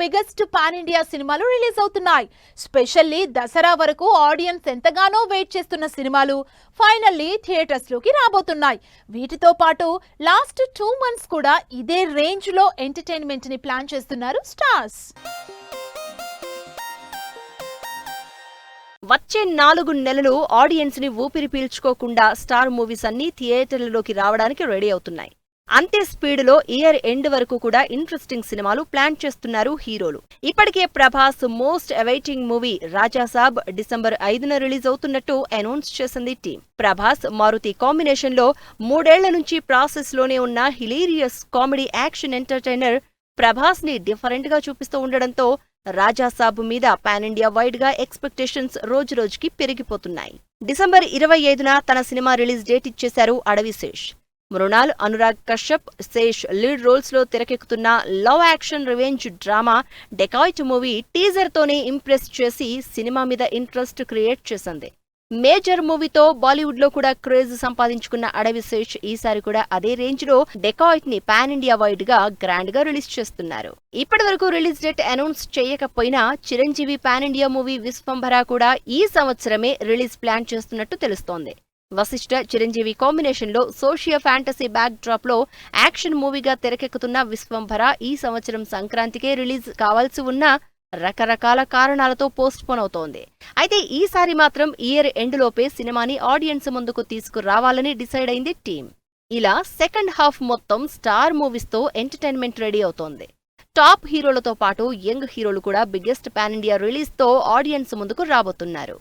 Biggest pan India సినిమాలు release అవుతున్నాయి. Specially Dasara వరకు ఆడియన్స్ ఎంతగానో వెయిట్ చేస్తున్న సినిమాలు ఫైనల్లీ థియేటర్స్ లోకి రాబోతున్నాయి. వీటితో పాటు లాస్ట్ 2 months కూడా ఇదే రేంజ్ లో ఎంటర్టైన్మెంట్ ని ప్లాన్ చేస్తున్నారు స్టార్స్. వచ్చే 4 నెలలు ఆడియన్స్ ని ఊపిరి పీల్చుకోకుండా స్టార్ మూవీస్ అన్ని థియేటర్లలోకి రావడానికి రెడీ అవుతున్నాయి. అంతే స్పీడ్లో ఇయర్ ఎండ్ వరకు కూడా ఇంట్రెస్టింగ్ సినిమాలు ప్లాన్ చేస్తున్నారు హీరోలు. ఇప్పటికే Prabhas most awaiting movie Raja Saab December 5న రిలీజ్ అవుతున్నట్టు అనౌన్స్ చేసింది టీం. ప్రభాస్ మారుతి కాంబినేషన్ లో 3 ఏళ్ల నుంచి ప్రాసెస్ లోనే ఉన్న hilarious comedy action entertainer Prabhas ని డిఫరెంట్ గా చూపిస్తూ ఉండడంతో రాజాసాబ్ మీద పాన్ ఇండియా వైడ్ గా ఎక్స్పెక్టేషన్స్ రోజురోజుకి పెరిగిపోతున్నాయి. డిసెంబర్ 25న తన సినిమా రిలీజ్ డేట్ ఇచ్చేశారు అడవి శేష్. మృణాల్, అనురాగ్ కశ్యప్, శేష్ లీడ్ రోల్స్ లో తెరకెక్కుతున్న love action revenge drama dacoit movie teaser తోనే ఇంప్రెస్ చేసి సినిమా మీద ఇంట్రెస్ట్ క్రియేట్ చేసింది. మేజర్ మూవీతో బాలీవుడ్ లో కూడా క్రేజ్ సంపాదించుకున్న అడవి శేష్ ఈసారి కూడా అదే రేంజ్ లో డెకాయిట్ ని పాన్ ఇండియా వైడ్ గా గ్రాండ్ గా రిలీజ్ చేస్తున్నారు. ఇప్పటి వరకు రిలీజ్ డేట్ అనౌన్స్ చేయకపోయినా Chiranjeevi pan India movie Vishwambhara కూడా ఈ సంవత్సరమే రిలీజ్ ప్లాన్ చేస్తున్నట్టు తెలుస్తోంది. వశిష్ఠ చిరంజీవి కాంబినేషన్ లో సోషియో ఫ్యాంటసీ బ్యాక్ డ్రాప్ లో యాక్షన్ మూవీగా తెరకెక్కుతున్న విశ్వంభర ఈ సంవత్సరం సంక్రాంతికే రిలీజ్ కావాల్సి ఉన్న రకరకాల కారణాలతో పోస్ట్ పోన్ అవుతోంది. అయితే ఈసారి మాత్రం ఇయర్ ఎండ్ లోపే సినిమాని ఆడియన్స్ ముందుకు తీసుకురావాలని డిసైడ్ అయింది టీం. ఇలా సెకండ్ హాఫ్ మొత్తం స్టార్ మూవీస్ తో ఎంటర్టైన్మెంట్ రెడీ అవుతోంది. టాప్ హీరోలతో పాటు యంగ్ హీరోలు కూడా బిగ్గెస్ట్ పాన్ ఇండియా రిలీజ్ తో ఆడియన్స్ ముందుకు రాబోతున్నారు.